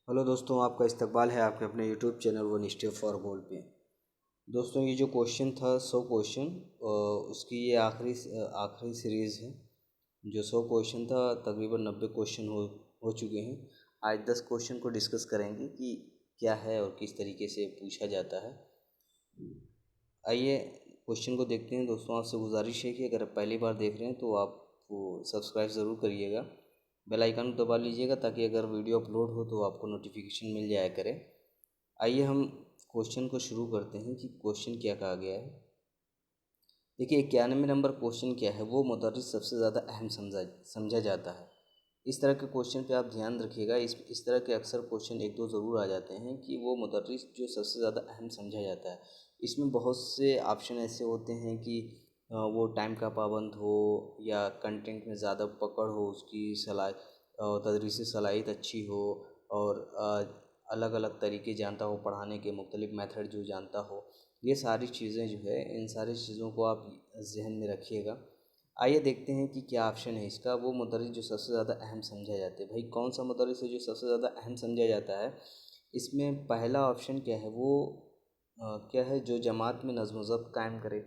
Hello दोस्तों, आपका इस्तकबाल है आपके अपने YouTube channel one step for goal पे। दोस्तों, ये जो क्वेश्चन था 100 क्वेश्चन, उसकी ये आखिरी सीरीज़ है। जो 100 क्वेश्चन था, तकरीबन 90 क्वेश्चन हो चुके हैं। आज 10 क्वेश्चन को डिस्कस करेंगे कि क्या है और किस तरीके से पूछा जाता है। आइए क्वेश्चन को देखते हैं। दोस्तों, आपसे गुजारिश है कि अगर आप पहली बार देख रहे हैं तो आप वो सब्सक्राइब ज़रूर करिएगा, बेल आइकन को दबा लीजिएगा ताकि अगर वीडियो अपलोड हो तो आपको नोटिफिकेशन मिल जाया करे। आइए हम क्वेश्चन को शुरू करते हैं कि क्वेश्चन क्या कहा गया है। देखिए, 91 नंबर क्वेश्चन क्या है, वो मुदर्रिस सबसे ज़्यादा अहम समझा जाता है। इस तरह के क्वेश्चन पे आप ध्यान रखिएगा। इस तरह के अक्सर क्वेश्चन एक दो ज़रूर आ जाते हैं कि वो मुदर्रिस जो सबसे ज़्यादा अहम समझा जाता है। इसमें बहुत से ऑप्शन ऐसे होते हैं कि वो टाइम का पाबंद हो या कंटेंट में ज़्यादा पकड़ हो, उसकी तदरीसी सलाहियत अच्छी हो और अलग अलग तरीके जानता हो, पढ़ाने के मुख्तलिफ़ मेथड जो जानता हो। ये सारी चीज़ें जो है, इन सारी चीज़ों को आप ज़हन में रखिएगा। आइए देखते हैं कि क्या ऑप्शन है इसका। वो मुदर्रिस जो सबसे ज़्यादा अहम समझा जाता है, भाई कौन सा मुदर्रिस है जो सबसे ज़्यादा अहम समझा जाता है। इसमें पहला ऑप्शन क्या है, वो क्या है, जो जमात में नज़्म व ज़ब्त कायम करे।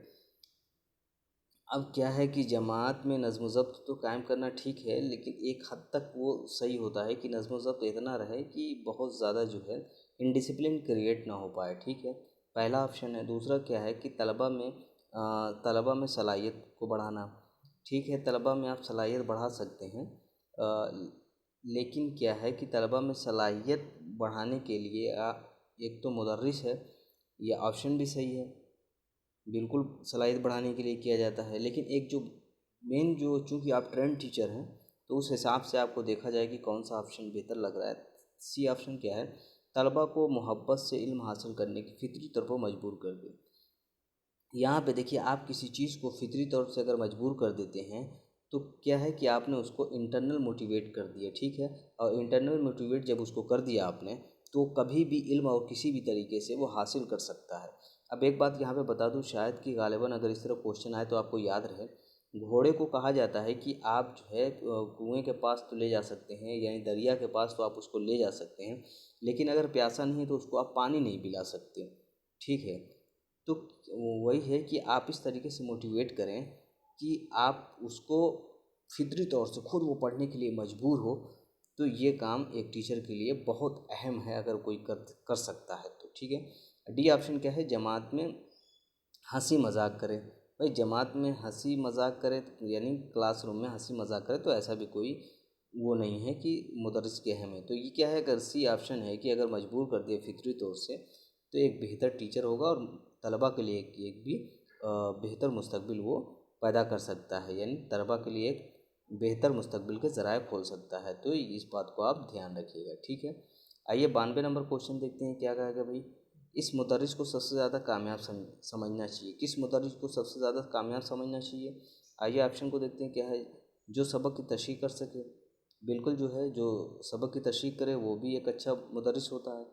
अब क्या है कि जमात में नज़्म व ज़ब्त तो कायम करना ठीक है, लेकिन एक हद तक वो सही होता है कि नज़्म व ज़ब्त इतना रहे कि बहुत ज़्यादा जो है इनडिसिप्लिन क्रिएट ना हो पाए। ठीक है, पहला ऑप्शन है। दूसरा क्या है कि तलबा में सलाहियत को बढ़ाना। ठीक है, तलबा में आप सलाहियत बढ़ा सकते हैं, लेकिन क्या है कि तलबा में सलाहियत बढ़ाने के लिए एक तो मुदर्रिस है, ये ऑप्शन भी सही है, बिल्कुल सलाहियत बढ़ाने के लिए किया जाता है। लेकिन एक जो मेन जो, चूँकि आप ट्रेंड टीचर हैं तो उस हिसाब से आपको देखा जाए कि कौन सा ऑप्शन बेहतर लग रहा है। सी ऑप्शन क्या है, तलबा को मोहब्बत से इल्म हासिल करने की फ़ितरी तौर पर मजबूर कर दे। यहाँ पे देखिए, आप किसी चीज़ को फ़ितरी तौर से अगर मजबूर कर देते हैं तो क्या है कि आपने उसको इंटरनल मोटिवेट कर दिया। ठीक है, और इंटरनल मोटिवेट जब उसको कर दिया आपने, तो कभी भी इल्म और किसी भी तरीके से वो हासिल कर सकता है। अब एक बात यहाँ पे बता दूँ, शायद कि गालिबा अगर इस तरह क्वेश्चन आए तो आपको याद रहे। घोड़े को कहा जाता है कि आप जो है कुएँ के पास तो ले जा सकते हैं, यानी दरिया के पास तो आप उसको ले जा सकते हैं, लेकिन अगर प्यासा नहीं है तो उसको आप पानी नहीं पिला सकते। ठीक है, तो वही है कि आप इस तरीके से मोटिवेट करें कि आप उसको फितरी तौर से खुद वो पढ़ने के लिए मजबूर हो। तो ये काम एक टीचर के लिए बहुत अहम है, अगर कोई कर कर सकता है तो। ठीक है, डी ऑप्शन क्या है, जमात में हंसी मजाक करे। भाई जमात में हंसी मजाक करे यानी क्लासरूम में हंसी मजाक करे, तो ऐसा भी कोई वो नहीं है कि मुदर्रिस के अहम है। तो ये क्या है, अगर सी ऑप्शन है कि अगर मजबूर कर दिया फितरी तौर से तो एक बेहतर टीचर होगा और तलबा के लिए एक भी बेहतर मुस्तकबिल वो पैदा कर सकता है, यानी तलबा के लिए एक बेहतर मुस्तकबिल के ज़राए खोल सकता है। तो इस बात को आप ध्यान रखिएगा। ठीक है, आइए 92 नंबर क्वेश्चन देखते हैं क्या कहेगा भाई। इस मुदर्रिस को सबसे ज़्यादा कामयाब समझना चाहिए। किस मुदर्रिस को सबसे ज़्यादा कामयाब समझना चाहिए। आइए ऑप्शन को देखते हैं क्या है। जो सबक की तशरीह कर सके, बिल्कुल जो है, जो सबक की तशरीह करे वो भी एक अच्छा मुदर्रिस होता है।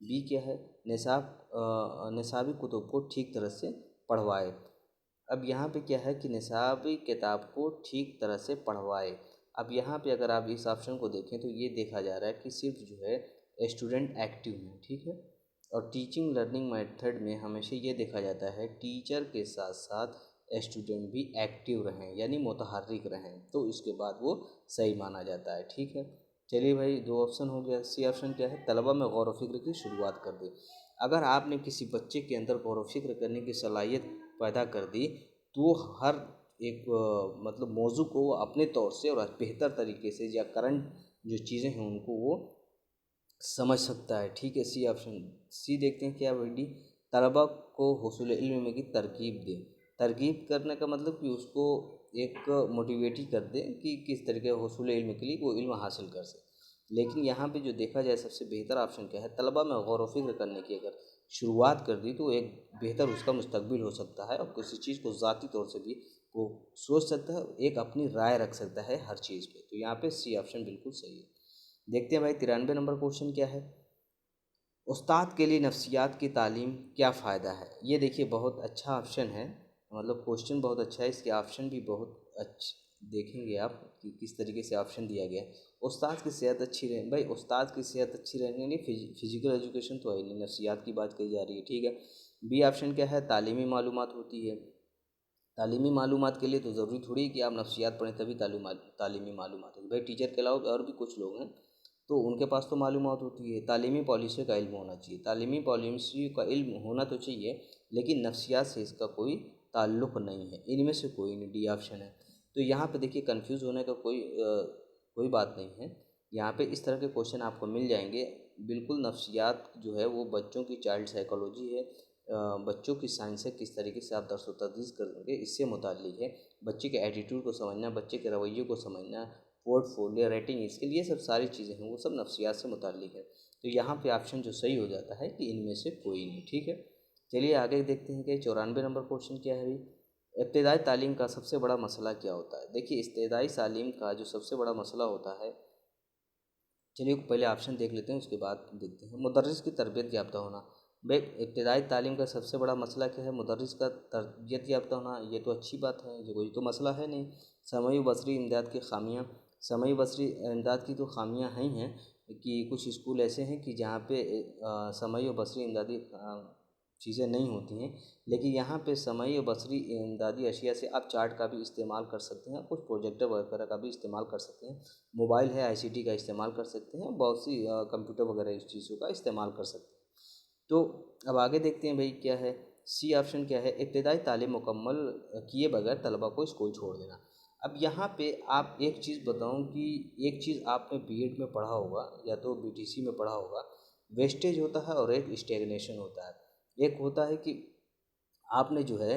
बी क्या है, निसाबी कुतुब को ठीक तरह से पढ़वाए। अब यहाँ पे क्या है कि निसाबी किताब को ठीक तरह से पढ़वाए। अब यहाँ पे अगर आप इस ऑप्शन को देखें तो ये देखा जा रहा है कि सिर्फ जो है स्टूडेंट एक्टिव हैं। ठीक है, और टीचिंग लर्निंग मेथड में हमेशा ये देखा जाता है टीचर के साथ साथ स्टूडेंट भी एक्टिव रहें, यानी मुतहर्रिक रहें, तो इसके बाद वो सही माना जाता है। ठीक है, चलिए भाई, दो ऑप्शन हो गया। सी ऑप्शन क्या है, तलबा में गौर व फिक्र की शुरुआत कर दे। अगर आपने किसी बच्चे के अंदर गौर व फिक्र करने की सलाहियत पैदा कर दी तो हर एक मतलब मौजू को वो अपने तौर से और बेहतर तरीके से या करंट जो चीज़ें हैं उनको वो समझ सकता है। ठीक है, सी ऑप्शन। सी देखते हैं क्या बड़ी, तलबा को हुसूल इल्म में की तरकीब दे। तरकीब करने का मतलब कि उसको एक मोटिवेट ही कर दे कि किस तरीके हुसूल इल्म के लिए वो इल्म हासिल कर सके। लेकिन यहाँ पे जो देखा जाए सबसे बेहतर ऑप्शन क्या है, तलबा में गौर व फिक्र करने की अगर शुरुआत कर दी तो एक बेहतर उसका मुस्तकबिल हो सकता है और किसी चीज़ को ज़ाती तौर से भी वो सोच सकता है, एक अपनी राय रख सकता है हर चीज़ पे। तो यहाँ पे सी ऑप्शन बिल्कुल सही है। देखते हैं भाई 93 नंबर क्वेश्चन क्या है। उस्ताद के लिए नफ्सियात की तालीम क्या फ़ायदा है। ये देखिए बहुत अच्छा ऑप्शन है, मतलब क्वेश्चन बहुत अच्छा है, इसके ऑप्शन भी बहुत अच्छे देखेंगे आप कि किस तरीके से ऑप्शन दिया गया है। उस्ताद की सेहत अच्छी रहे, भाई उस्ताद की सेहत अच्छी रहने के लिए फिजिकल एजुकेशन तो है नहीं, नफ्सियात की बात करी जा रही है, ठीक है। बी ऑप्शन क्या है, तालीमी मालूमात होती है। तालीमी मालूमात के लिए तो ज़रूरी थोड़ी है कि आप नफ्सियात पढ़ें तभी तालीमी मालूमात होगी, भाई टीचर के अलावा और भी कुछ लोग हैं तो उनके पास तो मालूमात होती है। तालीमी पॉलिसी का इल्म होना चाहिए, तालीमी पॉलिसी का इल्म होना तो चाहिए, लेकिन नफ्सियात से इसका कोई ताल्लुक़ नहीं है, इनमें से कोई नहीं, डी ऑप्शन है। तो यहाँ पे देखिए कंफ्यूज होने का कोई बात नहीं है। यहाँ पे इस तरह के क्वेश्चन आपको मिल जाएंगे। बिल्कुल नफ्सियात जो है वो बच्चों की चाइल्ड साइकोलॉजी है, बच्चों की साइंस है, किस तरीके से आप दर्स व तदरीस करेंगे इससे मुताल्लिक है। बच्चे के एटीट्यूड को समझना, बच्चे के रवैये को समझना, पोर्टफोलियो, रेटिंग स्किल, ये सब सारी चीज़ें हैं वो सब नफ्सियात से मुताल्लिक है। तो यहाँ पे ऑप्शन जो सही हो जाता है कि इनमें से कोई नहीं, ठीक है। चलिए आगे देखते हैं कि 94 नंबर क्वेश्चन क्या है भाई। इब्तदाई तालीम का सबसे बड़ा मसला क्या होता है। देखिए इब्तदाई तालीम का जो सबसे बड़ा मसला होता है, चलिए पहले ऑप्शन देख लेते हैं उसके बाद देखते हैं। मुदर्रिस की तरबियत याफ्ता होना, भाई इब्तदाई तालीम का सबसे बड़ा मसला क्या है, मुदर्रिस का तरबियत याफ्ता होना। ये तो अच्छी बात है, ये कोई तो मसला है नहीं। समई बसरी इमदाद की खामियाँ, समई बसरी इमदाद की तो खामियाँ हैं ही हैं कि कुछ स्कूल ऐसे हैं कि जहाँ पे समई और बसरी इमदादी चीज़ें नहीं होती हैं, लेकिन यहाँ पे समई और बसरी इमदादी अशिया से आप चार्ट का भी इस्तेमाल कर सकते हैं, कुछ प्रोजेक्टर वगैरह का भी इस्तेमाल कर सकते हैं, मोबाइल है आईसीटी का इस्तेमाल कर सकते हैं, बहुत सी कंप्यूटर वगैरह इस चीज़ों का इस्तेमाल कर सकते हैं। तो अब आगे देखते हैं भाई क्या है, सी ऑप्शन क्या है, इब्तदाई तालीम मुकम्मल किए बगैर तलबा को स्कूल छोड़ देना। अब यहाँ पे आप एक चीज़ बताऊँ कि एक चीज़ आपने बीएड में पढ़ा होगा या तो बीटीसी में पढ़ा होगा, वेस्टेज होता है और एक स्टेगनेशन होता है। एक होता है कि आपने जो है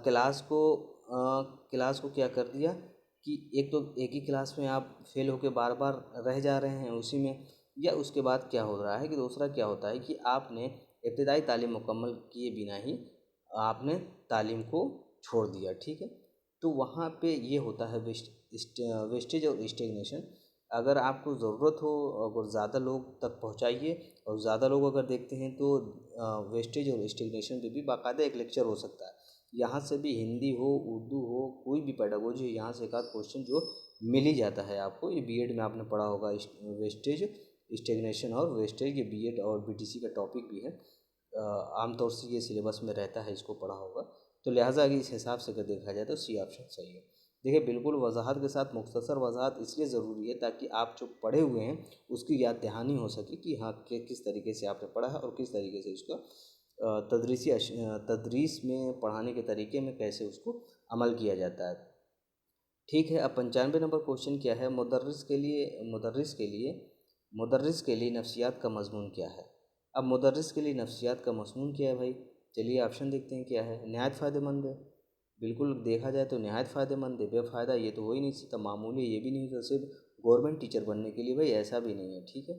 क्लास को क्या कर दिया कि एक तो एक ही क्लास में आप फेल होकर बार बार रह जा रहे हैं उसी में, या उसके बाद क्या हो रहा है कि दूसरा क्या होता है कि आपने इब्तदाई तालीम मुकम्मल किए बिना ही आपने तालीम को छोड़ दिया, ठीक है। तो वहाँ पे ये होता है वेस्टेज और स्टेगनेशन। अगर आपको ज़रूरत हो अगर ज़्यादा लोग तक पहुँचाइए, और ज़्यादा लोग अगर देखते हैं तो वेस्टेज और स्टेगनेशन पे भी बाकायदा एक लेक्चर हो सकता है। यहाँ से भी हिंदी हो, उर्दू हो, कोई भी पेडागोजी हो, यहाँ से एक आध क्वेश्चन जो मिल ही जाता है आपको। ये बीएड में आपने पढ़ा होगा वेस्टेज स्टेगनेशन, और वेस्टेज ये बीएड और बीटीसी का टॉपिक भी है, आमतौर से ये सिलेबस में रहता है, इसको पढ़ा होगा। तो लिहाजा अगर इस हिसाब से अगर देखा जाए तो सी ऑप्शन सही है। देखिए बिल्कुल वजाहत के साथ, मुख्तसर वजाहत इसलिए ज़रूरी है ताकि आप जो पढ़े हुए हैं उसकी याद दहानी हो सके कि हाँ किस तरीके से आपने पढ़ा है और किस तरीके से उसका तदरीस में पढ़ाने के तरीके में कैसे उसको अमल किया जाता है, ठीक है। अब 95 नंबर क्वेश्चन क्या है, मुदर्रिस के लिए नफ्सियात का मज़मून क्या है। अब मुदर्रिस के लिए नफ्सियात का मज़मून क्या है भाई, चलिए ऑप्शन देखते हैं क्या है। नहायत फ़ायदेमंद है, बिल्कुल देखा जाए तो नहायत फ़ायदेमंद है। बेफ़ायदा ये तो हो ही नहीं सकता, मामूली ये भी नहीं हो सकता सिर्फ गवर्नमेंट टीचर बनने के लिए, भाई ऐसा भी नहीं है, ठीक है।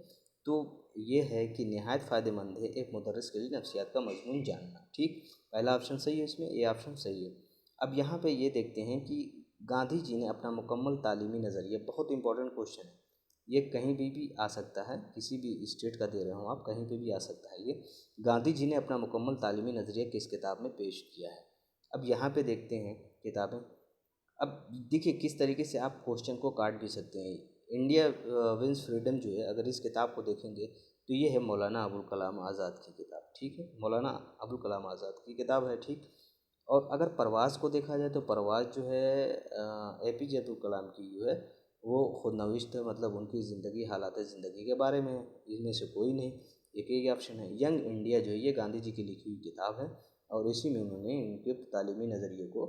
तो ये है कि नहायत फ़ायदेमंद है एक मुदर्रिस के लिए नफ्सियात का मज़मून जानना, ठीक। पहला ऑप्शन सही है, इसमें ए ऑप्शन सही है। अब यहाँ पे ये देखते हैं कि गांधी जी ने अपना मुकम्मल तालीमी नज़रिया, बहुत इंपॉर्टेंट क्वेश्चन है ये, कहीं भी आ सकता है, किसी भी स्टेट का दे रहे हो आप, कहीं पे भी आ सकता है ये। गांधी जी ने अपना मुकम्मल तालीमी नज़रिया किस किताब में पेश किया है। अब यहाँ पे देखते हैं किताबें। अब देखिए किस तरीके से आप क्वेश्चन को काट भी सकते हैं। इंडिया विंस फ्रीडम जो है, अगर इस किताब को देखेंगे तो ये है मौलाना अबुल कलाम आज़ाद की किताब, ठीक है, मौलाना अबुल कलाम आज़ाद की किताब है, ठीक। और अगर परवाज़ को देखा जाए तो परवाज़ जो है एपीजे अब्दुल कलाम की जो है वो खुद नविश्त है, मतलब उनकी ज़िंदगी, हालात ज़िंदगी के बारे में है, इनमें से कोई नहीं। एक ही ऑप्शन है। यंग इंडिया जो है ये गांधी जी की लिखी हुई किताब है, और इसी में उन्होंने उनके तालीमी नज़रिए को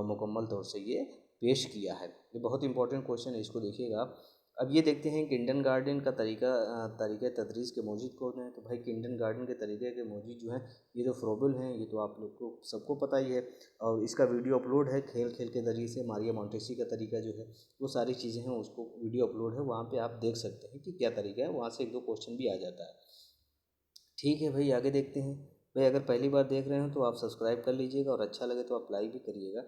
मुकम्मल तौर से ये पेश किया है। ये बहुत इंपॉर्टेंट क्वेश्चन है, इसको देखिएगा आप। अब ये देखते हैं किंडरगार्टन का तरीका तदरीस के मौजूद कौन है। तो भाई किंडरगार्टन के तरीके के मौजूद जो हैं ये तो फ्रोबल हैं, ये तो आप लोग को सबको पता ही है, और इसका वीडियो अपलोड है खेल खेल के ज़रिए से। मारिया मोंटेसी का तरीका जो है वो सारी चीज़ें हैं, उसको वीडियो अपलोड है, वहाँ पे आप देख सकते हैं कि क्या तरीका है, वहाँ से एक दो क्वेश्चन भी आ जाता है, ठीक है भाई। आगे देखते हैं भाई, अगर पहली बार देख रहे हैं तो आप सब्सक्राइब कर लीजिएगा, और अच्छा लगे तो आप लाइक भी करिएगा,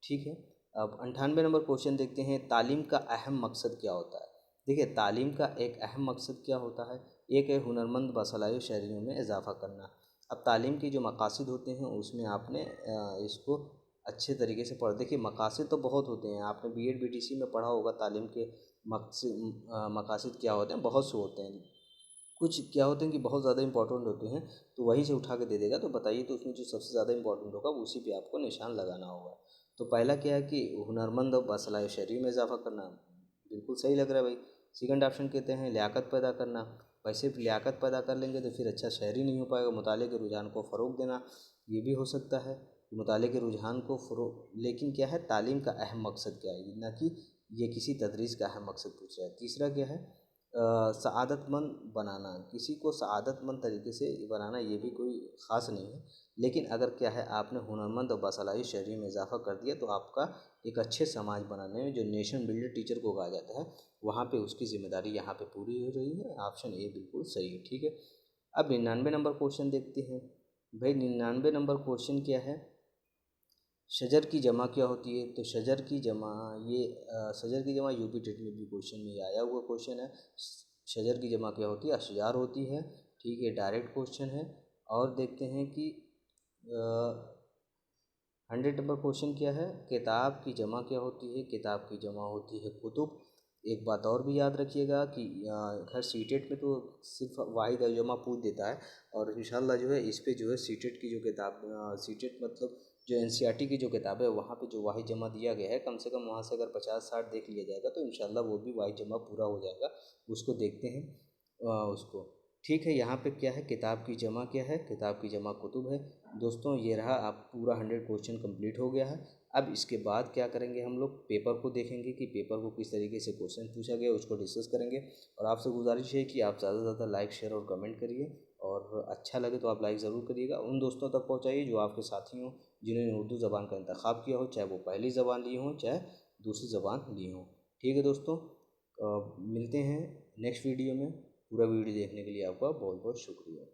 ठीक है। अब 98 नंबर क्वेश्चन देखते हैं, तालीम का अहम मकसद क्या होता है। देखिए तालीम का एक अहम मकसद क्या होता है, एक है हुनरमंद बासलाही शहरियों में इजाफ़ा करना। अब तालीम की जो मकासद होते हैं उसमें आपने इसको अच्छे तरीके से पढ़, देखिए मकासद तो बहुत होते हैं, आपने बीएड बीटीसी में पढ़ा होगा तालीम के मकासद क्या होते हैं, बहुत से होते हैं। कुछ क्या होते हैं कि बहुत ज़्यादा इंपॉर्टेंट होते हैं, तो वहीं से उठा के दे देगा। तो बताइए, तो उसमें जो सबसे ज़्यादा इंपॉर्टेंट होगा उसी पे आपको निशान लगाना होगा। तो पहला क्या है कि हुनरमंद और बासलाह शहरी में इजाफा करना, बिल्कुल सही लग रहा है भाई। सेकंड ऑप्शन कहते हैं लियाकत पैदा करना। वैसे लियाकत पैदा कर लेंगे तो फिर अच्छा शहरी नहीं हो पाएगा। मुताले के रुझान को फ़रोग देना, ये भी हो सकता है। मुताले के रुझान को फ़रोग, लेकिन क्या है, तालीम का अहम मकसद क्या है, ना कि ये किसी तदरीस का अहम मकसद पूछ रहा है। तीसरा क्या है, सआदतमंद बनाना, किसी को सआदतमंद तरीके से बनाना, ये भी कोई ख़ास नहीं है। लेकिन अगर क्या है, आपने हुनरमंद और बासलाही शहरी में इजाफा कर दिया तो आपका एक अच्छे समाज बनाने में, जो नेशन बिल्डर टीचर को कहा जाता है, वहाँ पे उसकी जिम्मेदारी यहाँ पे पूरी हो रही है। ऑप्शन ए बिल्कुल सही है। ठीक है, अब 99 नंबर क्वेश्चन देखते हैं। भाई 99 नंबर क्वेश्चन क्या है, शजर की जमा क्या होती है। तो शजर की जमा, ये शजर की जमा यूपी टेट में भी क्वेश्चन में आया हुआ क्वेश्चन है। शजर की जमा क्या होती है, अशजार होती है। ठीक है, डायरेक्ट क्वेश्चन है। और देखते हैं कि 100 नंबर क्वेश्चन क्या है, किताब की जमा क्या होती है। किताब की जमा होती है कुतुब। एक बात और भी याद रखिएगा कि खैर सीटेट में तो सिर्फ वाहिद जमा पूछ देता है, और इंशाल्लाह जो है इस पे जो है सीटेट की जो किताब, सीटेट मतलब जो एनसीईआरटी की जो किताब है, वहाँ पे जो वाहिद जमा दिया गया है, कम से कम वहाँ से अगर 50-60 देख लिया जाएगा तो इंशाल्लाह वो भी वाहिद जमा पूरा हो जाएगा। उसको देखते हैं उसको। ठीक है, यहाँ पे क्या है, किताब की जमा क्या है, किताब की जमा कुतुब है। दोस्तों ये रहा, आप पूरा 100 क्वेश्चन कंप्लीट हो गया है। अब इसके बाद क्या करेंगे, हम लोग पेपर को देखेंगे कि पेपर को किस तरीके से क्वेश्चन पूछा गया, उसको डिस्कस करेंगे। और आपसे गुजारिश है कि आप ज़्यादा से ज़्यादा लाइक, शेयर और कमेंट करिए, और अच्छा लगे तो आप लाइक ज़रूर करिएगा। उन दोस्तों तक पहुँचाइए जो आपके साथी हों, जिन्होंने उर्दू ज़बान का इंतखाब किया हो, चाहे वो पहली ज़बान ली हो चाहे दूसरी ज़बान ली हो। ठीक है दोस्तों, मिलते हैं नेक्स्ट वीडियो में। पूरा वीडियो देखने के लिए आपका बहुत बहुत शुक्रिया।